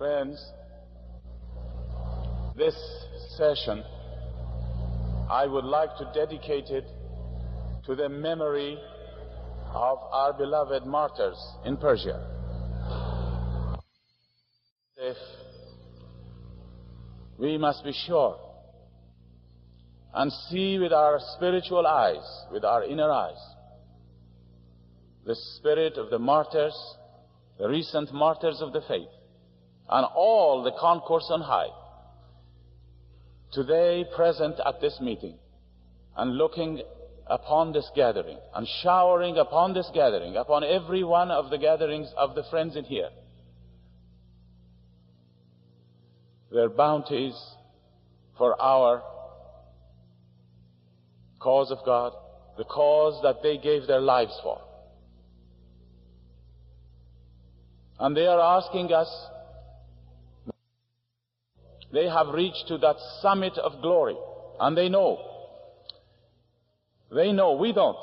Friends, this session I would like to dedicate it to the memory of our beloved martyrs in Persia. If we must be sure and see with our spiritual eyes, with our inner eyes, the spirit of the martyrs, the recent martyrs of the faith, and all the concourse on high, today present at this meeting, and looking upon this gathering, and showering upon this gathering, upon every one of the gatherings of the friends in here, their bounties for our cause of God, the cause that they gave their lives for. And they are asking us, they have reached to that summit of glory, and they know, we don't.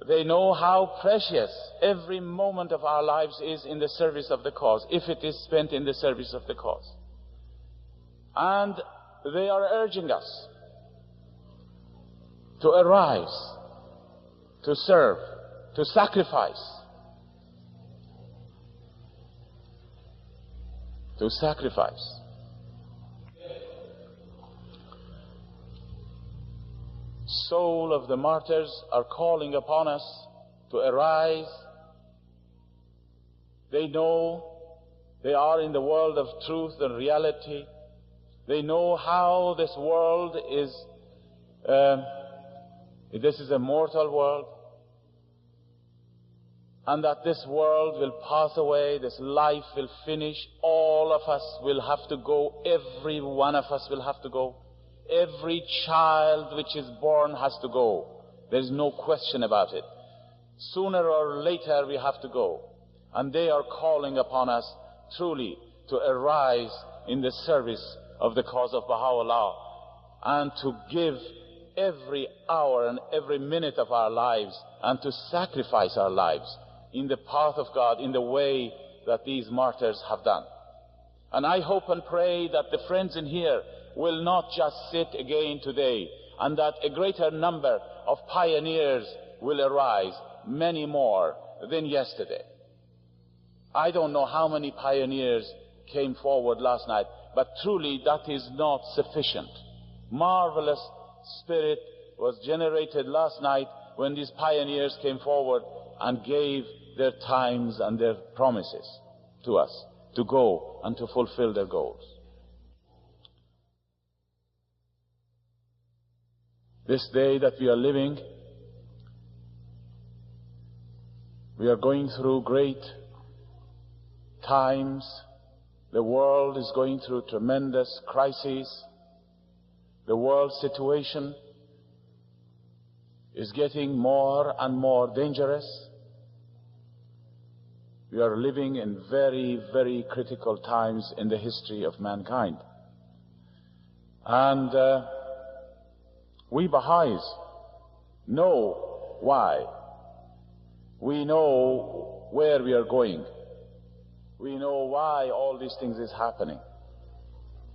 They know how precious every moment of our lives is in the service of the cause, if it is spent in the service of the cause. And they are urging us to arise, to serve, to sacrifice, to sacrifice. Soul of the martyrs are calling upon us to arise. They know they are in the world of truth and reality. They know how this world is, this is a mortal world, and that this world will pass away, this life will finish, all of us will have to go, every one of us will have to go. Every child which is born has to go. There is no question about it. Sooner or later we have to go. And they are calling upon us truly to arise in the service of the cause of Baha'u'llah, and to give every hour and every minute of our lives, and to sacrifice our lives in the path of God, in the way that these martyrs have done. And I hope and pray that the friends in here will not just sit again today, and that a greater number of pioneers will arise, many more than yesterday. I don't know how many pioneers came forward last night, but truly that is not sufficient. Marvelous spirit was generated last night when these pioneers came forward and gave their times and their promises to us to go and to fulfill their goals. This day that we are living, we are going through great times. The world is going through tremendous crises. The world situation is getting more and more dangerous. We are living in very, very critical times in the history of mankind. And we Baha'is know why. We know where we are going. We know why all these things is happening.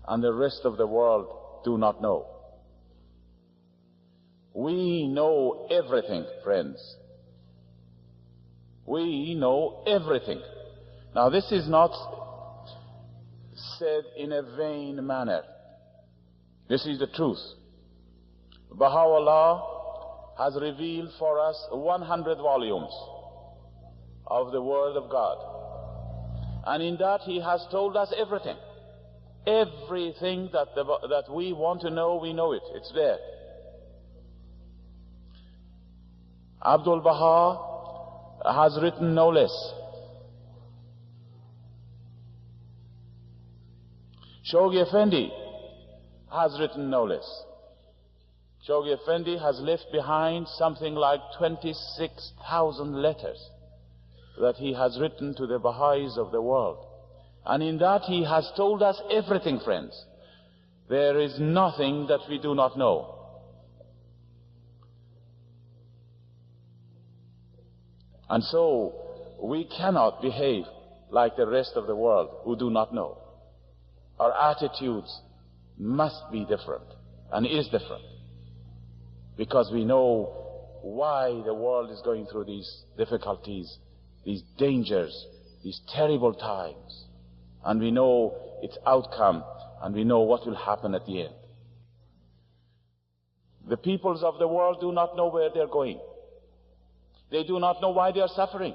And the rest of the world do not know. We know everything, friends. We know everything. Now, this is not said in a vain manner. This is the truth. Baha'u'llah has revealed for us 100 volumes of the Word of God. And in that He has told us everything. Everything that we want to know, we know it. It's there. Abdul Baha has written no less. Shoghi Effendi has written no less. Shoghi Effendi has left behind something like 26,000 letters that he has written to the Baha'is of the world. And in that he has told us everything, friends. There is nothing that we do not know. And so we cannot behave like the rest of the world who do not know. Our attitudes must be different, and is different, because we know why the world is going through these difficulties, these dangers, these terrible times, and we know its outcome, and we know what will happen at the end. The peoples of the world do not know where they're going. They do not know why they are suffering.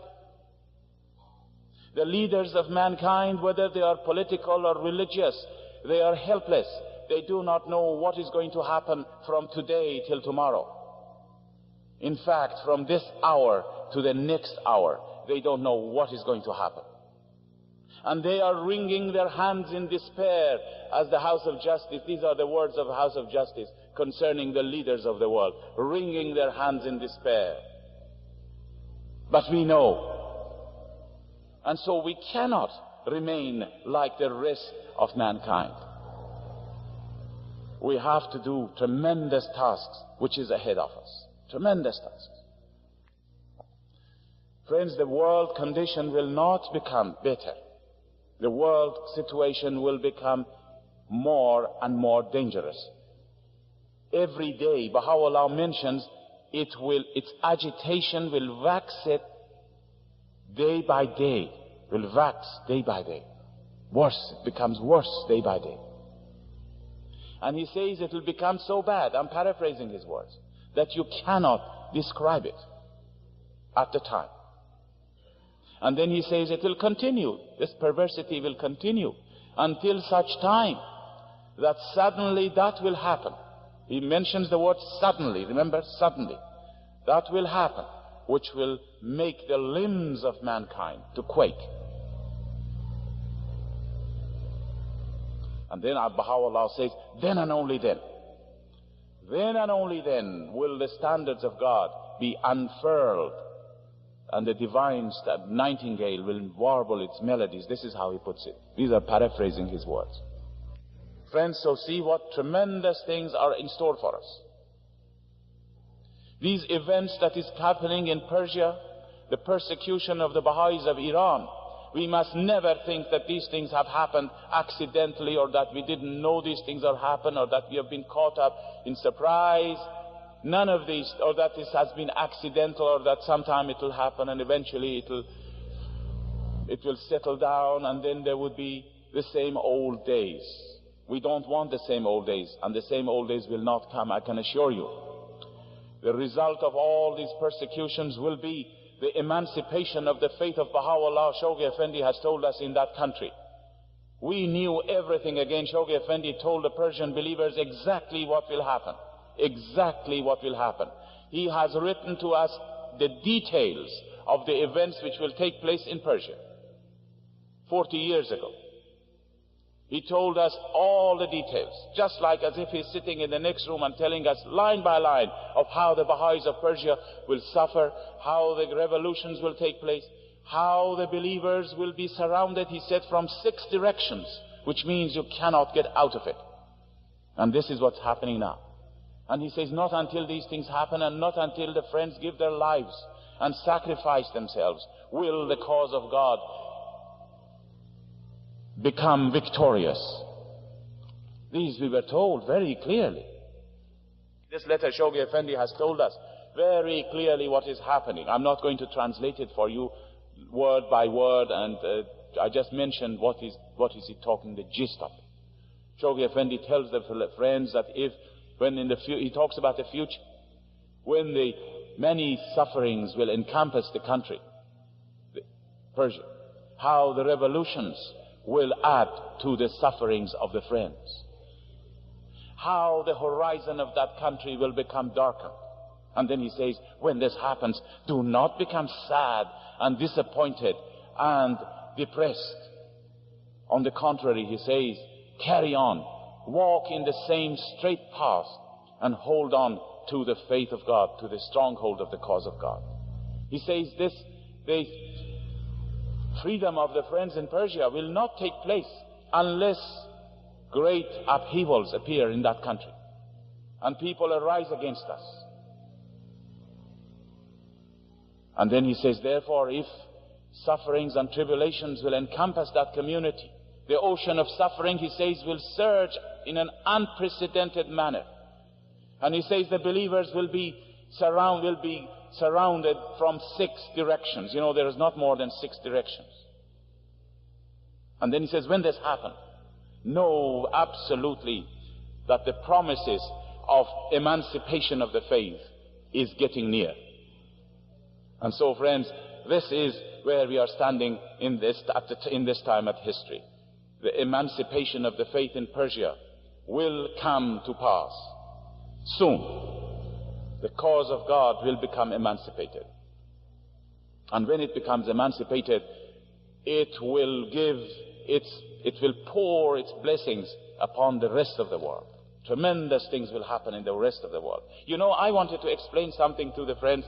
The leaders of mankind, whether they are political or religious, they are helpless. They do not know what is going to happen from today till tomorrow. In fact, from this hour to the next hour, they don't know what is going to happen. And they are wringing their hands in despair as the House of Justice, these are the words of the House of Justice concerning the leaders of the world, wringing their hands in despair. But we know. And so we cannot remain like the rest of mankind. We have to do tremendous tasks which is ahead of us. Tremendous tasks. Friends, the world condition will not become better. The world situation will become more and more dangerous. Every day, Baha'u'llah mentions, its agitation will wax it day by day, will wax day by day. Worse, it becomes worse day by day. And he says it will become so bad, I'm paraphrasing his words, that you cannot describe it at the time. And then he says it will continue, this perversity will continue until such time that suddenly that will happen. He mentions the word suddenly, remember, suddenly. That will happen, which will make the limbs of mankind to quake. And then Baha'u'llah says, then and only then will the standards of God be unfurled, and the divine nightingale will warble its melodies. This is how he puts it. These are paraphrasing his words. Friends, so see what tremendous things are in store for us. These events that is happening in Persia, the persecution of the Baha'is of Iran, we must never think that these things have happened accidentally, or that we didn't know these things are happening, or that we have been caught up in surprise. None of these, or that this has been accidental, or that sometime it will happen and eventually it will settle down, and then there would be the same old days. We don't want the same old days, and the same old days will not come, I can assure you. The result of all these persecutions will be the emancipation of the faith of Baha'u'llah. Shoghi Effendi has told us in that country. We knew everything again. Shoghi Effendi told the Persian believers exactly what will happen. Exactly what will happen. He has written to us the details of the events which will take place in Persia 40 years ago. He told us all the details, just like as if he's sitting in the next room and telling us line by line of how the Baha'is of Persia will suffer, how the revolutions will take place, how the believers will be surrounded, he said, from 6 directions, which means you cannot get out of it. And this is what's happening now. And he says, not until these things happen, and not until the friends give their lives and sacrifice themselves, will the cause of God become victorious. These we were told very clearly. This letter Shoghi Effendi has told us very clearly what is happening. I'm not going to translate it for you word by word, and I just mentioned what is he talking, the gist of it. Shoghi Effendi tells the friends that he talks about the future, when the many sufferings will encompass the country, Persia, how the revolutions will add to the sufferings of the friends, how the horizon of that country will become darkened. And then he says, when this happens, do not become sad and disappointed and depressed. On the contrary, he says, carry on, walk in the same straight path, and hold on to the faith of God, to the stronghold of the cause of God. He says the freedom of the friends in Persia will not take place unless great upheavals appear in that country and people arise against us. And then he says, therefore, if Sufferings and tribulations will encompass that community. The ocean of suffering, he says, will surge in an unprecedented manner. And he says the believers will be surrounded from 6 directions. You know, there is not more than 6 directions. And then he says, when this happens, know absolutely that the promises of emancipation of the faith is getting near. And so, friends, this is where we are standing in this time of history. The emancipation of the faith in Persia will come to pass soon. The cause of God will become emancipated. And when it becomes emancipated, it will pour its blessings upon the rest of the world. Tremendous things will happen in the rest of the world. You know, I wanted to explain something to the friends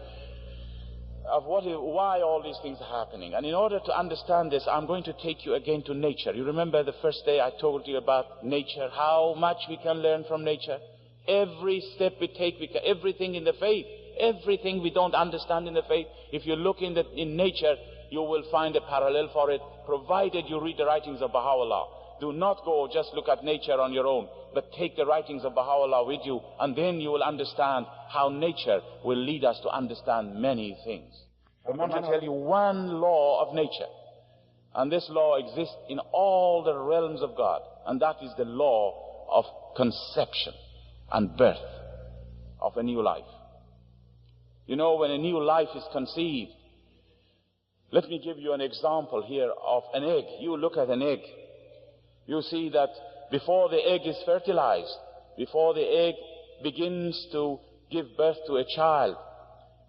of why all these things are happening. And in order to understand this, I'm going to take you again to nature. You remember the first day I told you about nature, how much we can learn from nature? Every step we take, everything in the faith, everything we don't understand in the faith, if you look in nature, you will find a parallel for it, provided you read the writings of Baha'u'llah. Do not go just look at nature on your own, but take the writings of Baha'u'llah with you, and then you will understand how nature will lead us to understand many things. I want to tell you one law of nature, and this law exists in all the realms of God, and that is the law of conception and birth of a new life. You know, when a new life is conceived, let me give you an example here of an egg. You look at an egg. You see that before the egg is fertilized, before the egg begins to give birth to a child,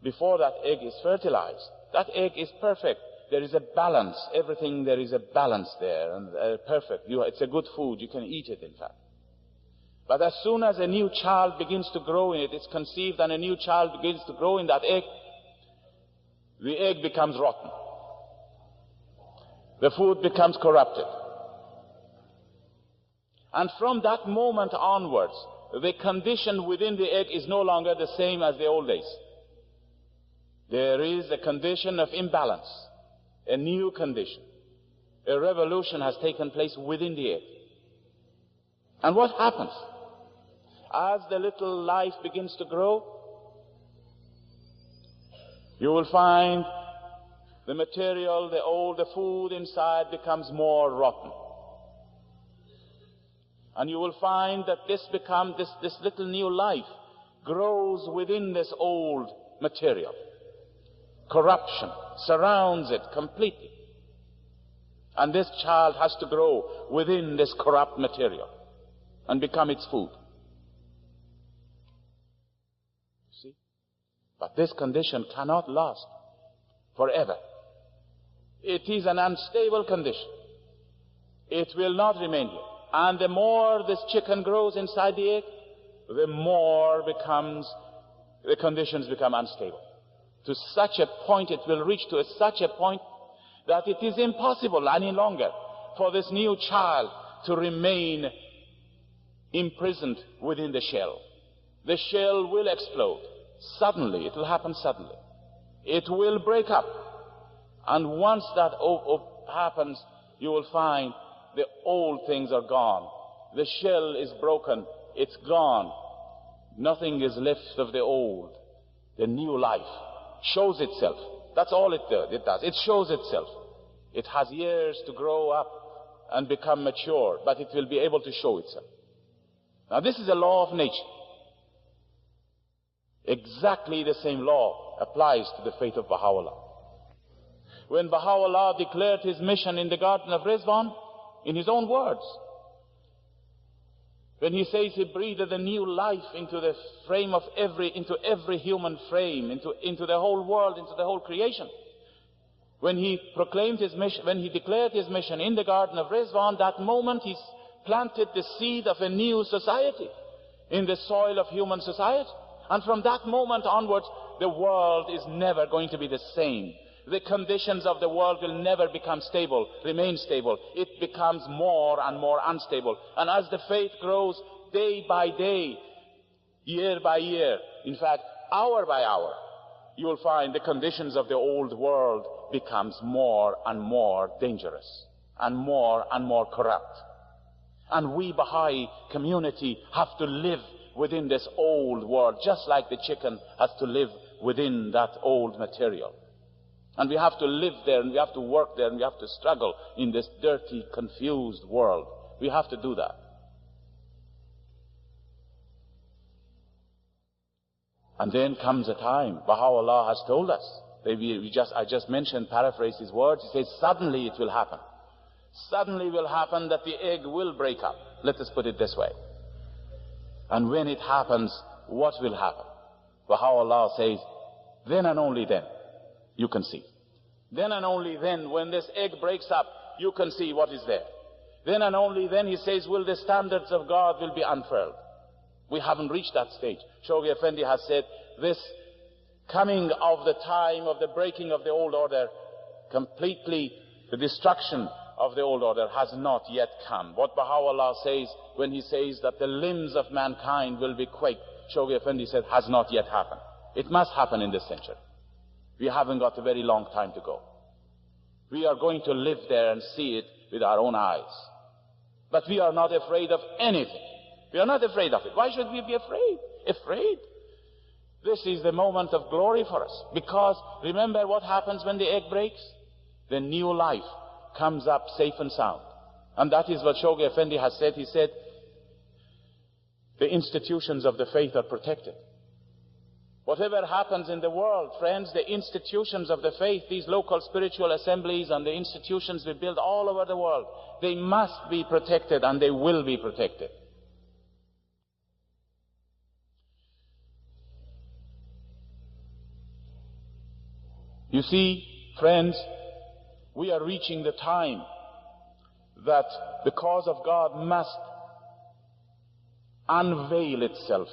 before that egg is fertilized, that egg is perfect. There is a balance. Everything, there is a balance there, and perfect. It's a good food. You can eat it, in fact. But as soon as a new child begins to grow in it, it's conceived, and a new child begins to grow in that egg, the egg becomes rotten. The food becomes corrupted. And from that moment onwards, the condition within the egg is no longer the same as the old days. There is a condition of imbalance, a new condition. A revolution has taken place within the egg. And what happens? As the little life begins to grow, you will find the material, the food inside becomes more rotten. And you will find that this little new life grows within this old material. Corruption surrounds it completely. And this child has to grow within this corrupt material and become its food. See? But this condition cannot last forever. It is an unstable condition. It will not remain here. And the more this chicken grows inside the egg, the more the conditions become unstable. To such a point, it will reach to such a point that it is impossible any longer for this new child to remain imprisoned within the shell. The shell will explode. Suddenly, it will happen suddenly. It will break up. And once that happens, you will find the old things are gone. The shell is broken. It's gone. Nothing is left of the old. The new life shows itself. That's all it does. It shows itself. It has years to grow up and become mature, but it will be able to show itself. Now, this is a law of nature. Exactly the same law applies to the faith of Baha'u'llah. When Baha'u'llah declared his mission in the Garden of Rizwan, in his own words, when he says he breathed a new life into the frame of into every human frame, into the whole world, into the whole creation. When he proclaimed his mission, when he declared his mission in the Garden of Rizwan, that moment he planted the seed of a new society in the soil of human society. And from that moment onwards, the world is never going to be the same. The conditions of the world will never remain stable. It becomes more and more unstable. And as the faith grows day by day, year by year, in fact, hour by hour, you will find the conditions of the old world becomes more and more dangerous and more corrupt. And we Baha'i community have to live within this old world, just like the chicken has to live within that old material. And we have to live there, and we have to work there, and we have to struggle in this dirty, confused world. We have to do that. And then comes a time, Baha'u'llah has told us, I just mentioned, paraphrase his words, he says, suddenly it will happen. Suddenly will happen that the egg will break up. Let us put it this way. And when it happens, what will happen? Baha'u'llah says, then and only then, you can see. Then and only then, when this egg breaks up, you can see what is there. Then and only then, he says, will the standards of God will be unfurled. We haven't reached that stage. Shoghi Effendi has said, this coming of the time of the breaking of the old order, completely the destruction of the old order has not yet come. What Baha'u'llah says when he says that the limbs of mankind will be quaked, Shoghi Effendi said, has not yet happened. It must happen in this century. We haven't got a very long time to go. We are going to live there and see it with our own eyes. But we are not afraid of anything. We are not afraid of it. Why should we be afraid? Afraid? This is the moment of glory for us. Because remember what happens when the egg breaks? The new life comes up safe and sound. And that is what Shoghi Effendi has said. He said, the institutions of the faith are protected. Whatever happens in the world, friends, the institutions of the faith, these local spiritual assemblies and the institutions we build all over the world, they must be protected and they will be protected. You see, friends, we are reaching the time that the cause of God must unveil itself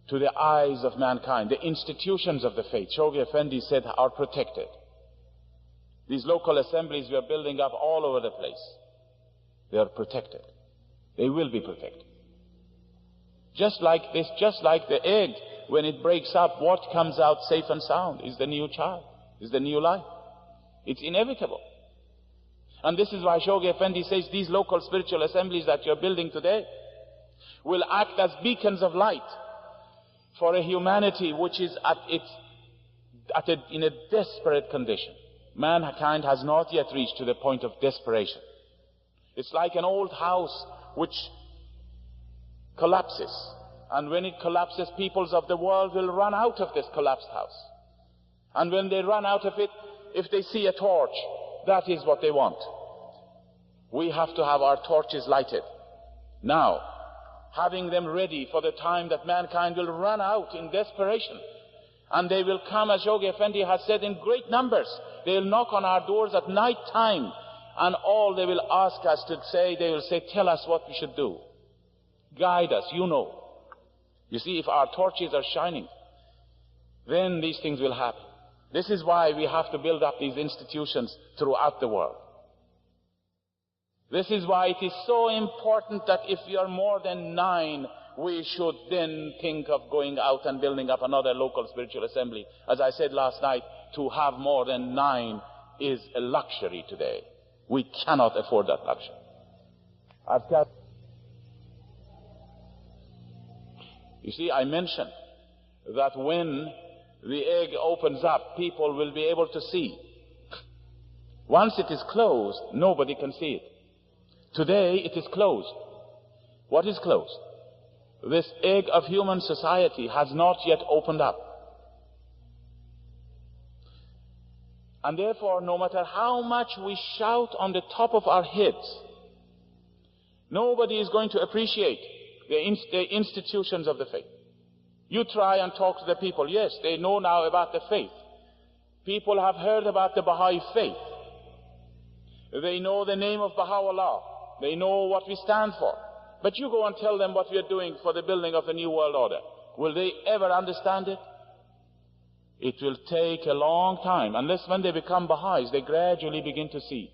to the eyes of mankind. The institutions of the faith, Shoghi Effendi said, are protected. These local assemblies we are building up all over the place, they are protected. They will be protected. Just like this, just like the egg, when it breaks up, what comes out safe and sound is the new child, is the new life. It's inevitable. And this is why Shoghi Effendi says these local spiritual assemblies that you're building today will act as beacons of light for a humanity which is in a desperate condition. Mankind has not yet reached to the point of desperation. It's like an old house which collapses. And when it collapses, peoples of the world will run out of this collapsed house. And when they run out of it, if they see a torch, that is what they want. We have to have our torches lighted now, having them ready for the time that mankind will run out in desperation. And they will come, as Shoghi Effendi has said, in great numbers. They will knock on our doors at night time, and all they will ask us to say, they will say, tell us what we should do. Guide us, you know. You see, if our torches are shining, then these things will happen. This is why we have to build up these institutions throughout the world. This is why it is so important that if we are more than 9, we should then think of going out and building up another local spiritual assembly. As I said last night, to have more than 9 is a luxury today. We cannot afford that luxury. You see, I mentioned that when the egg opens up, people will be able to see. Once it is closed, nobody can see it. Today, it is closed. What is closed? This egg of human society has not yet opened up. And therefore, no matter how much we shout on the top of our heads, nobody is going to appreciate the institutions of the faith. You try and talk to the people. Yes, they know now about the faith. People have heard about the Baha'i faith. They know the name of Baha'u'llah. They know what we stand for. But you go and tell them what we are doing for the building of a new world order. Will they ever understand it? It will take a long time. Unless when they become Baha'is, they gradually begin to see.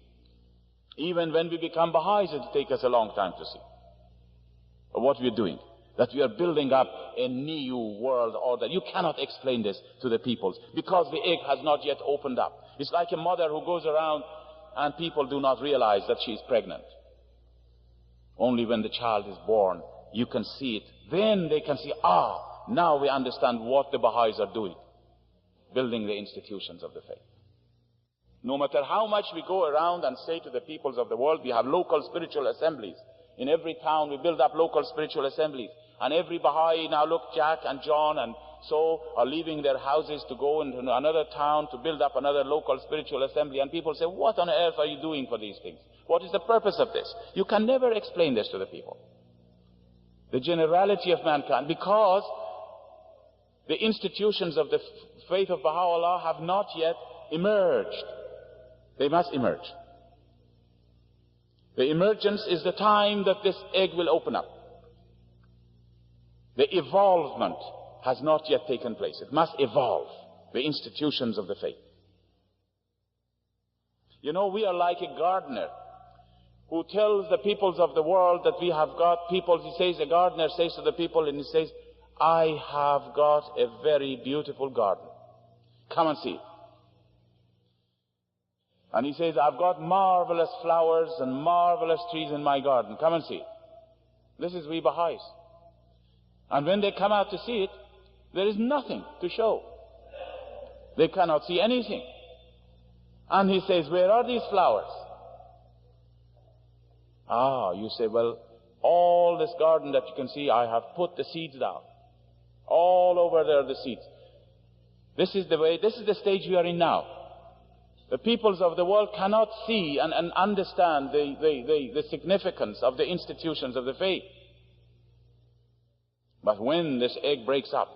Even when we become Baha'is, it will take us a long time to see what we are doing. that we are building up a new world order. You cannot explain this to the peoples because the egg has not yet opened up. It's like a mother who goes around and people do not realize that she is pregnant. Only when the child is born, you can see it. Then they can see, now we understand what the Baha'is are doing, building the institutions of the faith. No matter how much we go around and say to the peoples of the world, we have local spiritual assemblies. In every town, we build up local spiritual assemblies. And every Baha'i, now look, Jack and John and so are leaving their houses to go into another town to build up another local spiritual assembly. And people say, what on earth are you doing for these things? What is the purpose of this? You can never explain this to the people. The generality of mankind, because the institutions of the faith of Baha'u'llah have not yet emerged. They must emerge. The emergence is the time that this egg will open up. The evolvement has not yet taken place. It must evolve, the institutions of the faith. You know, we are like a gardener who tells the peoples of the world that we have got people. He says, a gardener says to the people, and he says, I have got a very beautiful garden. Come and see it. And he says, I've got marvelous flowers and marvelous trees in my garden. Come and see it. This is we Baha'is. And when they come out to see it, there is nothing to show. They cannot see anything. And he says, where are these flowers? You say, well, all this garden that you can see, I have put the seeds down. All over there are the seeds. This is the stage we are in now. The peoples of the world cannot see and understand the significance of the institutions of the faith. But when this egg breaks up,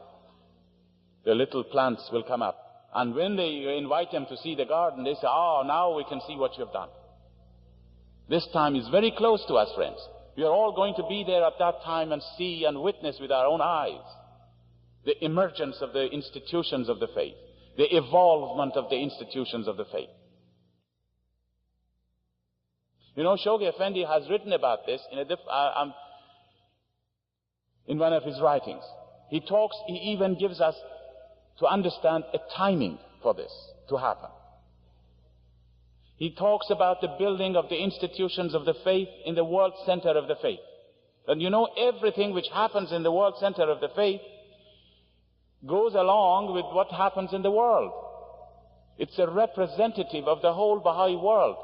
the little plants will come up. And when they invite them to see the garden, they say, now we can see what you have done. This time is very close to us, friends. We are all going to be there at that time and see and witness with our own eyes the emergence of the institutions of the faith, the evolvement of the institutions of the faith. You know, Shoghi Effendi has written about this in one of his writings. He even gives us to understand a timing for this to happen. He talks about the building of the institutions of the faith in the world center of the faith. And you know, everything which happens in the world center of the faith goes along with what happens in the world. It's a representative of the whole Baha'i world.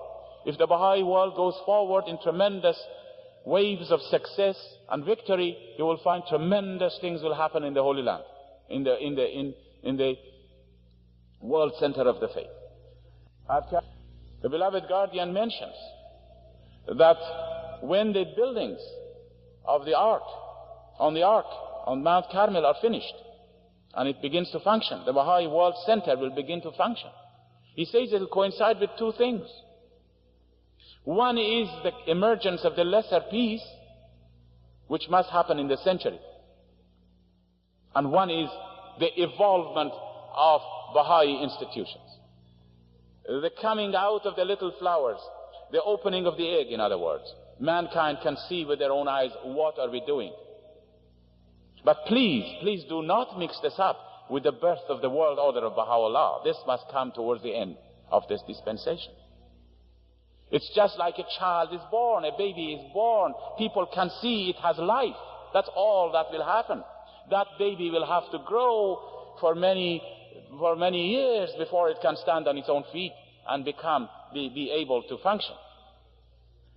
If the Baha'i world goes forward in tremendous waves of success and victory, you will find tremendous things will happen in the Holy Land, in the world center of the faith. The beloved guardian mentions that when the buildings of the ark on Mount Carmel are finished and it begins to function, the Baha'i world center will begin to function. He says it will coincide with two things. One is the emergence of the lesser peace, which must happen in the century. And one is the evolvement of Baha'i institutions. The coming out of the little flowers, the opening of the egg, in other words. Mankind can see with their own eyes, what are we doing? But please do not mix this up with the birth of the world order of Baha'u'llah. This must come towards the end of this dispensation. It's just like a child is born, a baby is born. People can see it has life. That's all that will happen. That baby will have to grow for many years before it can stand on its own feet and be able to function.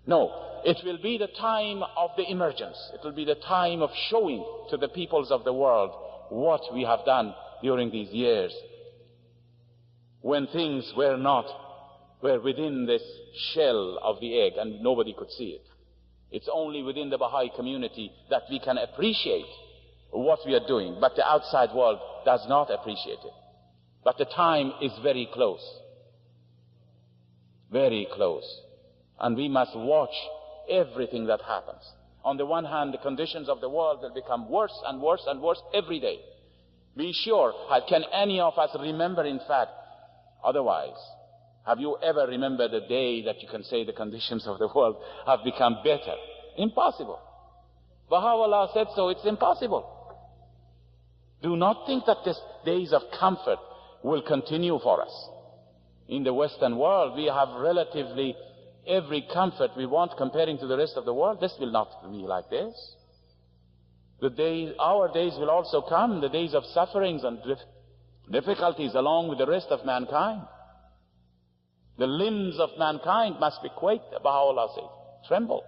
No, it will be the time of the emergence. It will be the time of showing to the peoples of the world what we have done during these years when things were within this shell of the egg and nobody could see it. It's only within the Baha'i community that we can appreciate what we are doing, but the outside world does not appreciate it. But the time is very close. Very close. And we must watch everything that happens. On the one hand, the conditions of the world will become worse and worse and worse every day. Be sure, can any of us remember, in fact, otherwise? Have you ever remembered a day that you can say the conditions of the world have become better? Impossible. Baha'u'llah said so. It's impossible. Do not think that these days of comfort will continue for us. In the Western world, we have relatively every comfort we want comparing to the rest of the world. This will not be like this. Our days will also come, the days of sufferings and difficulties along with the rest of mankind. The limbs of mankind must be quaked, Baha'u'llah says, tremble.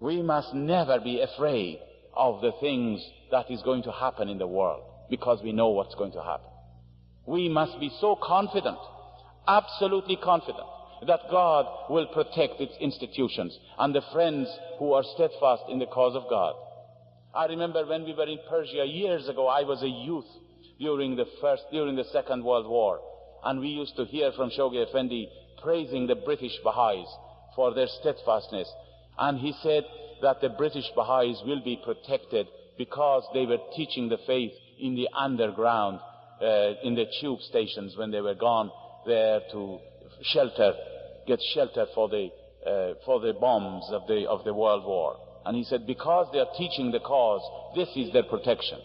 We must never be afraid of the things that is going to happen in the world, because we know what's going to happen. We must be so confident, absolutely confident, that God will protect its institutions and the friends who are steadfast in the cause of God. I remember when we were in Persia years ago, I was a youth during the Second World War, and we used to hear from Shoghi Effendi praising the British Baha'is for their steadfastness. And he said that the British Baha'is will be protected because they were teaching the faith in the underground, in the tube stations when they were gone there to get shelter for the bombs of the World War. And he said, because they are teaching the cause, this is their protection.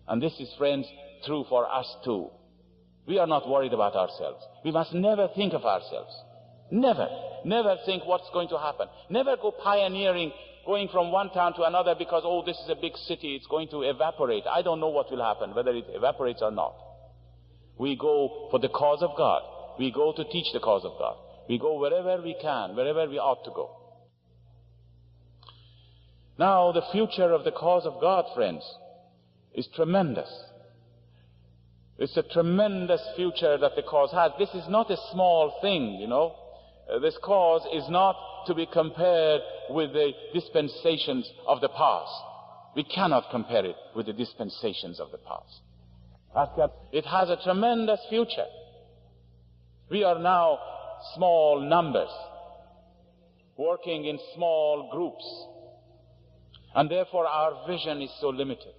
And this is, friends, true for us too. We are not worried about ourselves. We must never think of ourselves. Never think what's going to happen. Never go pioneering, going from one town to another because, oh, this is a big city, it's going to evaporate. I don't know what will happen, whether it evaporates or not. We go for the cause of God. We go to teach the cause of God. We go wherever we can, wherever we ought to go. Now, the future of the cause of God, friends, is tremendous. It's a tremendous future that the cause has. This is not a small thing, you know. This cause is not to be compared with the dispensations of the past. We cannot compare it with the dispensations of the past. It has a tremendous future. We are now small numbers, working in small groups, and therefore our vision is so limited.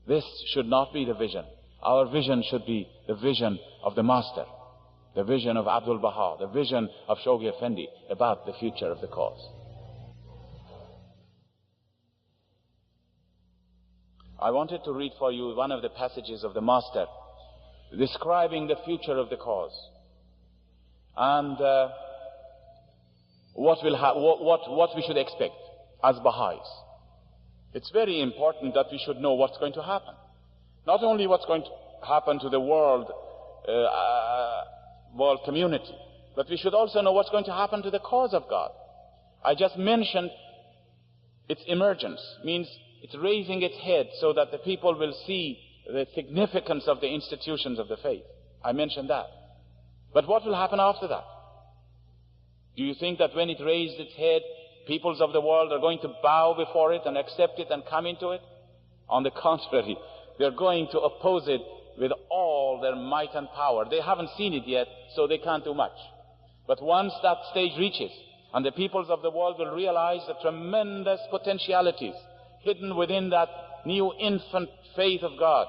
This should not be the vision. Our vision should be the vision of the Master, the vision of Abdul Baha, the vision of Shoghi Effendi about the future of the cause. I wanted to read for you one of the passages of the Master describing the future of the cause and what we should expect as Baha'is. It's very important that we should know what's going to happen. Not only what's going to happen to the world community, but we should also know what's going to happen to the cause of God. I just mentioned its emergence, means it's raising its head so that the people will see the significance of the institutions of the faith. I mentioned that. But what will happen after that? Do you think that when it raised its head, peoples of the world are going to bow before it and accept it and come into it? On the contrary, they're going to oppose it with all their might and power. They haven't seen it yet, so they can't do much. But once that stage reaches, and the peoples of the world will realize the tremendous potentialities hidden within that new infant faith of God,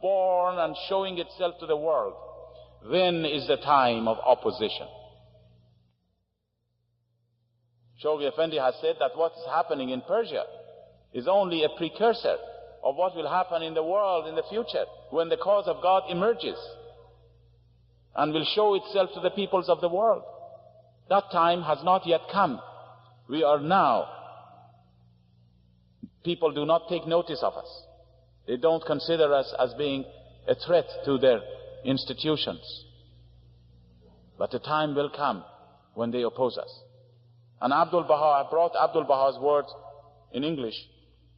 born and showing itself to the world, then is the time of opposition. Shoghi Effendi has said that what is happening in Persia is only a precursor of what will happen in the world in the future, when the cause of God emerges and will show itself to the peoples of the world. That time has not yet come. We are now. People do not take notice of us. They don't consider us as being a threat to their institutions. But the time will come when they oppose us. And Abdul Baha, I brought Abdul Baha's words in English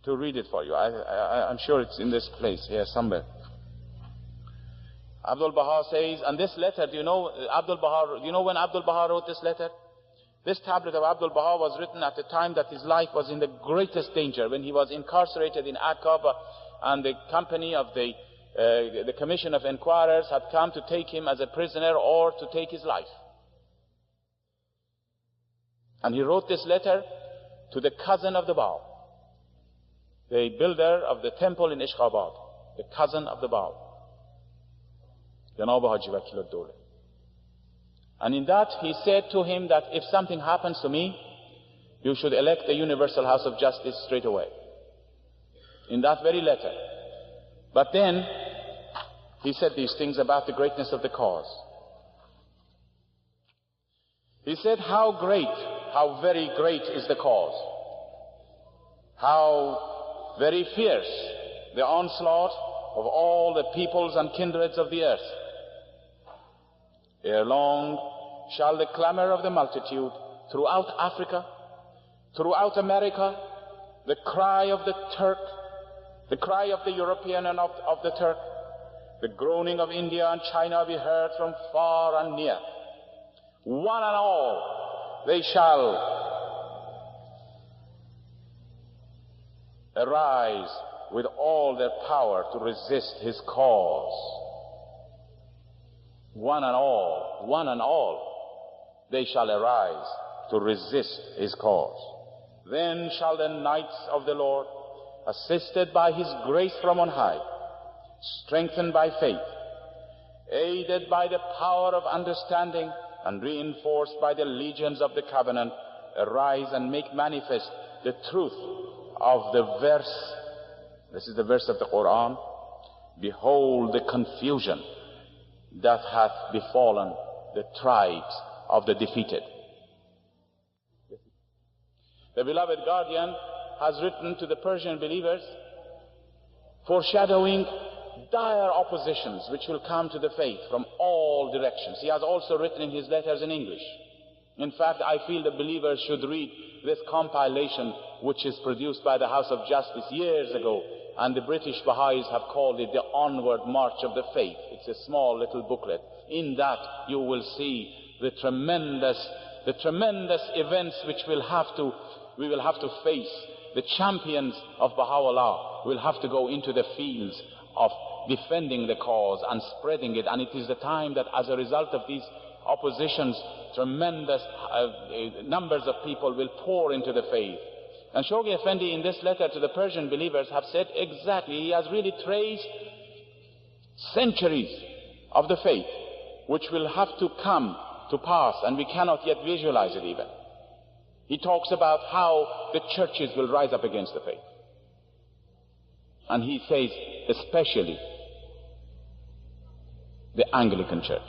to read it for you. I'm sure it's in this place here somewhere. Abdul Baha says, and this letter, do you know when Abdul Baha wrote this letter? This tablet of Abdul Baha was written at the time that his life was in the greatest danger, when he was incarcerated in Aqaba, and the company of the Commission of Inquirers had come to take him as a prisoner or to take his life. And he wrote this letter to the cousin of the Bab, the builder of the temple in Ishqabad, the cousin of the Bab, Janab Haji Wakil al-Dawla. And in that he said to him that if something happens to me, You should elect a universal house of justice straight away. In that very letter. But then, he said these things about the greatness of the cause. He said, how great, how very great is the cause. How very fierce the onslaught of all the peoples and kindreds of the earth. Ere long shall the clamor of the multitude throughout Africa, throughout America, the cry of the Turk, the cry of the European and of the Turk, the groaning of India and China be heard from far and near. One and all, they shall arise with all their power to resist his cause. One and all, they shall arise to resist his cause. Then shall the knights of the Lord, assisted by his grace from on high, strengthened by faith, aided by the power of understanding, and reinforced by the legions of the covenant, arise and make manifest the truth of the verse. This is the verse of the Quran. Behold the confusion that hath befallen the tribes of the defeated. The beloved guardian has written to the Persian believers, foreshadowing dire oppositions which will come to the faith from all directions. He has also written in his letters in English. In fact, I feel the believers should read this compilation which is produced by the House of Justice years ago, and the British Baha'is have called it the Onward March of the Faith. It's a small little booklet. In that you will see the tremendous events which we will have to face. The champions of Baha'u'llah will have to go into the fields of defending the cause and spreading it, and it is the time that as a result of these oppositions, tremendous numbers of people will pour into the faith. And Shoghi Effendi in this letter to the Persian believers have said exactly, he has really traced centuries of the faith which will have to come to pass, and we cannot yet visualize it even. He talks about how the churches will rise up against the faith. And he says, especially the Anglican Church.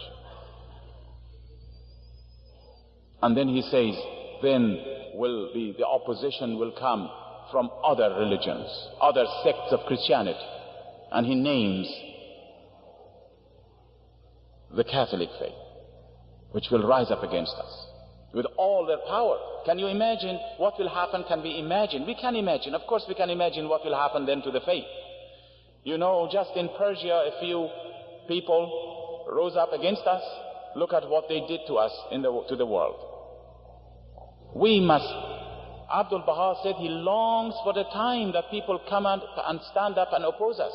And then he says, then the opposition will come from other religions, other sects of Christianity. And he names the Catholic faith, which will rise up against us with all their power. Can you imagine what will happen? Can we imagine? We can imagine. Of course we can imagine what will happen then to the faith. You know, just in Persia, a few people rose up against us. Look at what they did to us to the world. Abdul Baha said he longs for the time that people come and stand up and oppose us.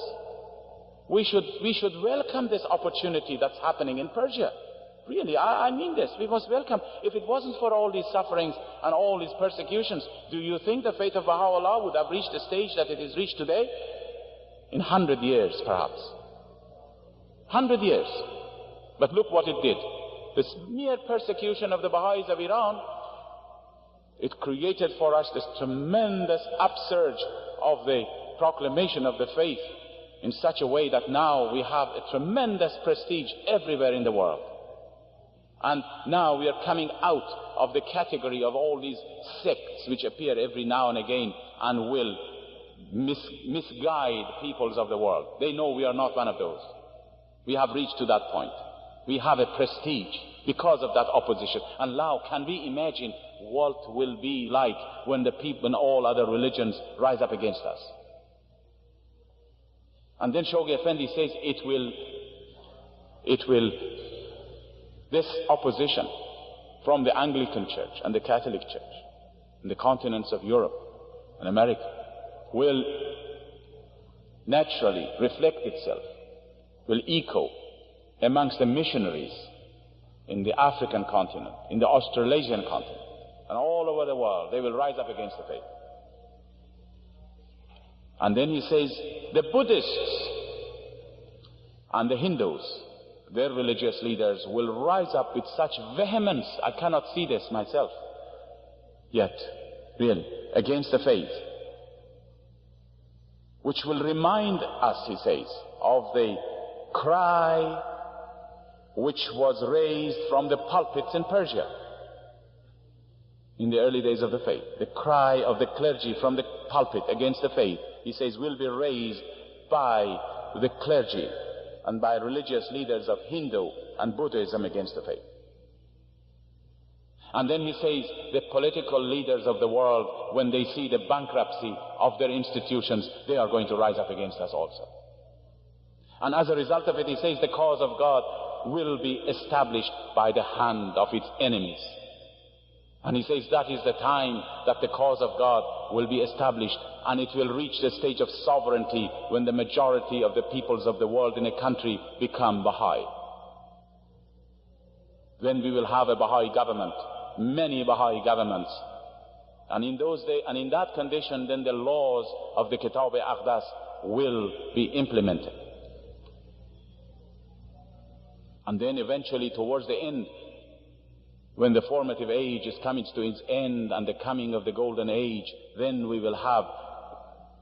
We should welcome this opportunity that's happening in Persia. Really, I mean this. We must welcome. If it wasn't for all these sufferings and all these persecutions, do you think the faith of Baha'u'llah would have reached the stage that it is reached today? In 100 years, perhaps. 100 years. But look what it did. This mere persecution of the Baha'is of Iran, it created for us this tremendous upsurge of the proclamation of the faith in such a way that now we have a tremendous prestige everywhere in the world. And now we are coming out of the category of all these sects which appear every now and again and will misguide peoples of the world. They know we are not one of those. We have reached to that point. We have a prestige because of that opposition. And now can we imagine what will be like when the people and all other religions rise up against us? And then Shoghi Effendi says this opposition from the Anglican Church and the Catholic Church in the continents of Europe and America will naturally reflect itself, will echo amongst the missionaries in the African continent, in the Australasian continent, and all over the world. They will rise up against the faith. And then he says, the Buddhists and the Hindus, their religious leaders, will rise up with such vehemence. I cannot see this myself yet, really, against the faith, which will remind us, he says, of the cry which was raised from the pulpits in Persia in the early days of the faith. The cry of the clergy from the pulpit against the faith, he says, will be raised by the clergy and by religious leaders of Hindu and Buddhism against the faith. And then he says, the political leaders of the world, when they see the bankruptcy of their institutions, they are going to rise up against us also. And as a result of it, he says, the cause of God will be established by the hand of its enemies. And he says that is the time that the cause of God will be established, and it will reach the stage of sovereignty when the majority of the peoples of the world in a country become Baha'i. Then we will have a Baha'i government, many Baha'i governments. And in those days, and in that condition, then the laws of the Kitab-e-Aqdas will be implemented. And then eventually, towards the end, when the formative age is coming to its end and the coming of the golden age, then we will have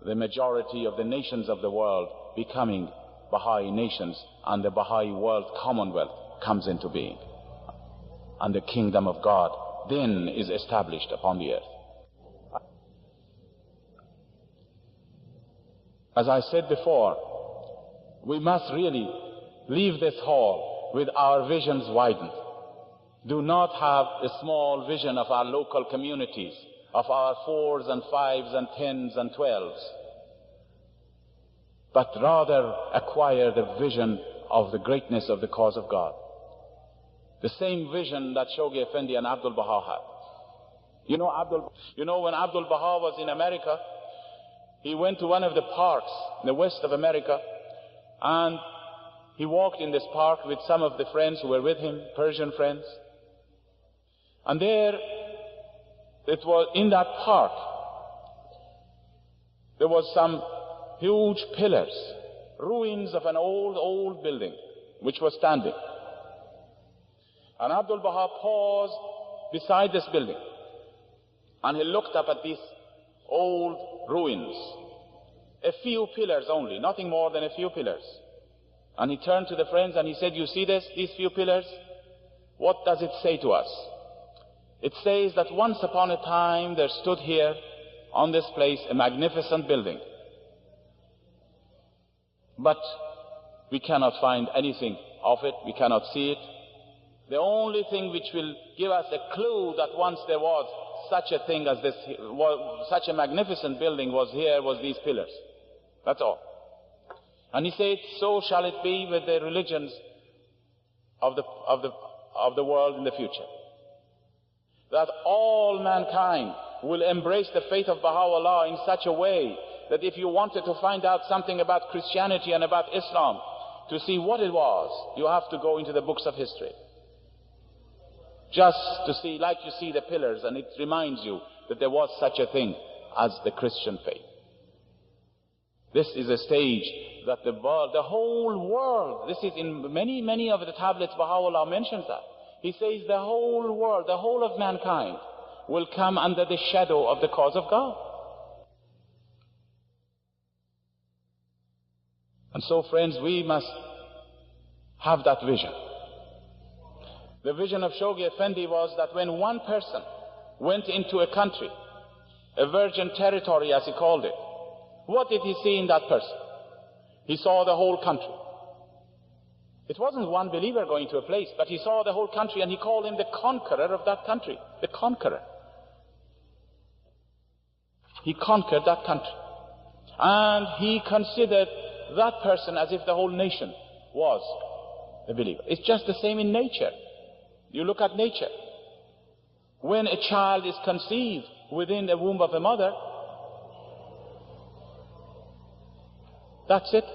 the majority of the nations of the world becoming Baha'i nations, and the Baha'i world commonwealth comes into being. And the kingdom of God then is established upon the earth. As I said before, we must really leave this hall with our visions widened. Do not have a small vision of our local communities, of our 4s and 5s and 10s and 12s, but rather acquire the vision of the greatness of the cause of God. The same vision that Shoghi Effendi and Abdul Baha had. You know, when Abdul Baha was in America, he went to one of the parks in the west of America, and he walked in this park with some of the friends who were with him, Persian friends. And there, it was in that park, there was some huge pillars, ruins of an old building, which was standing. And Abdul Baha paused beside this building, and he looked up at these old ruins. A few pillars only, nothing more than a few pillars. And he turned to the friends and he said, you see these few pillars? What does it say to us? It says that once upon a time there stood here on this place a magnificent building. But we cannot find anything of it, we cannot see it. The only thing which will give us a clue that once there was such a thing as this, such a magnificent building was here, was these pillars. That's all. And he said, so shall it be with the religions of the world in the future. That all mankind will embrace the faith of Baha'u'llah in such a way that if you wanted to find out something about Christianity and about Islam, to see what it was, you have to go into the books of history. Just to see, like you see the pillars, and it reminds you that there was such a thing as the Christian faith. This is a stage that the whole world, this is in many of the tablets Baha'u'llah mentions that. He says the whole world, the whole of mankind will come under the shadow of the cause of God. And so, friends, we must have that vision. The vision of Shoghi Effendi was that when one person went into a country, a virgin territory as he called it, what did he see in that person? He saw the whole country. It wasn't one believer going to a place, but he saw the whole country, and he called him the conqueror of that country. The conqueror. He conquered that country. And he considered that person as if the whole nation was a believer. It's just the same in nature. You look at nature. When a child is conceived within the womb of a mother, that's it.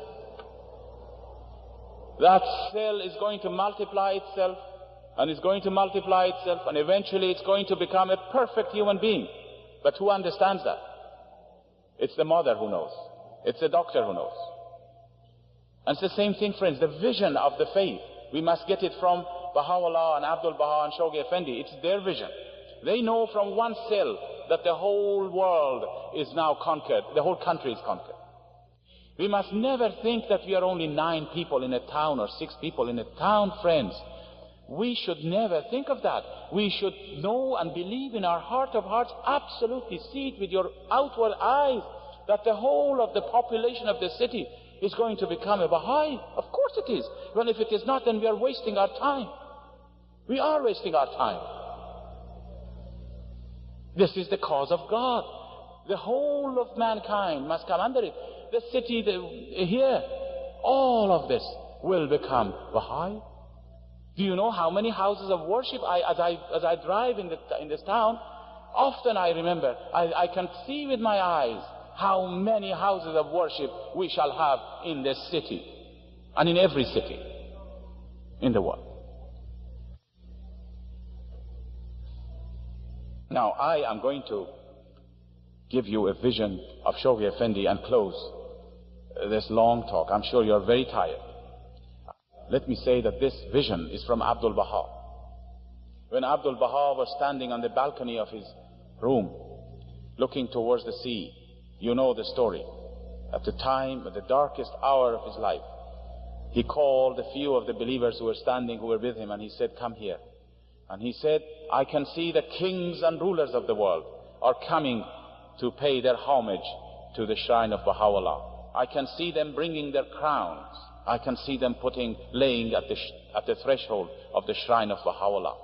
That cell is going to multiply itself, and it's going to multiply itself, and eventually it's going to become a perfect human being. But who understands that? It's the mother who knows. It's the doctor who knows. And it's the same thing, friends. The vision of the faith, we must get it from Baha'u'llah and Abdul Baha and Shoghi Effendi. It's their vision. They know from one cell that the whole world is now conquered, the whole country is conquered. We must never think that we are only 9 people in a town or 6 people in a town, friends. We should never think of that. We should know and believe in our heart of hearts, absolutely see it with your outward eyes, that the whole of the population of the city is going to become a Baha'i. Of course it is. Well, if it is not, then we are wasting our time. We are wasting our time. This is the cause of God. The whole of mankind must come under it. The city here, all of this will become Baha'i. Do you know how many houses of worship, as I drive in this town, often I remember, I can see with my eyes how many houses of worship we shall have in this city and in every city in the world. Now, I am going to give you a vision of Shoghi Effendi and close this long talk. I'm sure you're very tired. Let me say that this vision is from Abdul Baha. When Abdul Baha was standing on the balcony of his room, looking towards the sea, you know the story. At the time, at the darkest hour of his life, he called a few of the believers who were standing, who were with him, and he said, "Come here." And he said, "I can see the kings and rulers of the world are coming to pay their homage to the shrine of Baha'u'llah. I can see them bringing their crowns. I can see them laying at the threshold of the shrine of Baha'u'llah."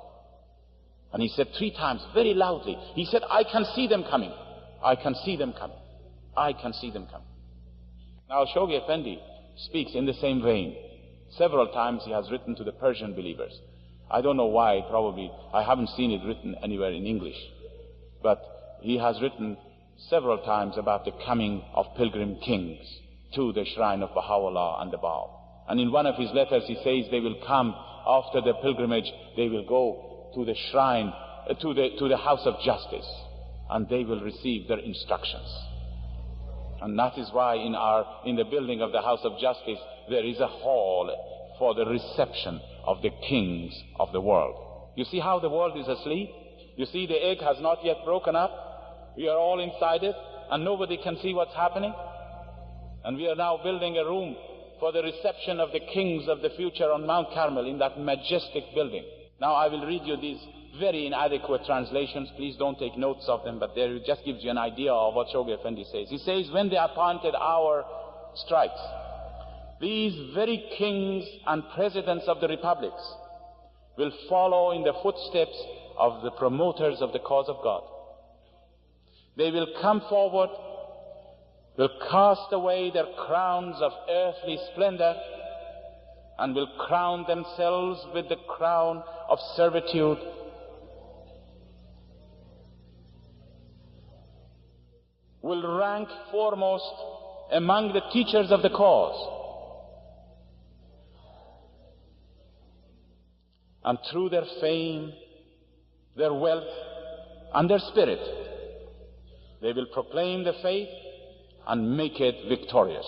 And he said 3 times, very loudly, he said, "I can see them coming. I can see them coming. I can see them coming." Now, Shoghi Effendi speaks in the same vein. Several times he has written to the Persian believers. I don't know why, probably I haven't seen it written anywhere in English. But he has written several times about the coming of pilgrim kings to the shrine of Baha'u'llah and the Baal. And in one of his letters he says they will come after the pilgrimage, they will go to the shrine, to the house of justice, and they will receive their instructions. And that is why in the building of the house of justice there is a hall for the reception of the kings of the world. You see how the world is asleep? You see the egg has not yet broken up. We are all inside it and nobody can see what's happening. And we are now building a room for the reception of the kings of the future on Mount Carmel in that majestic building. Now I will read you these very inadequate translations. Please don't take notes of them, but there it just gives you an idea of what Shoghi Effendi says. He says, when the appointed hour strikes, these very kings and presidents of the republics will follow in the footsteps of the promoters of the cause of God. They will come forward, will cast away their crowns of earthly splendor, and will crown themselves with the crown of servitude. Will rank foremost among the teachers of the cause. And through their fame, their wealth, and their spirit, they will proclaim the faith and make it victorious.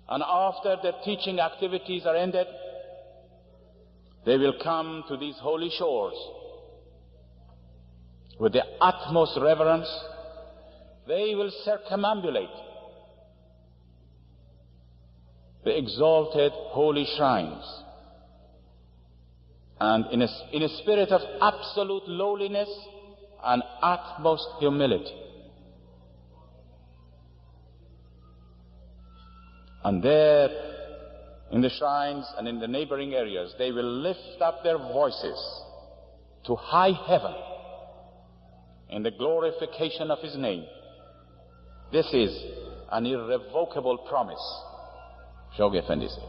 And after their teaching activities are ended, they will come to these holy shores with the utmost reverence. They will circumambulate the exalted holy shrines, and in a spirit of absolute lowliness and utmost humility. And there, in the shrines and in the neighboring areas, they will lift up their voices to high heaven in the glorification of His name. This is an irrevocable promise, Shoghi Effendi says.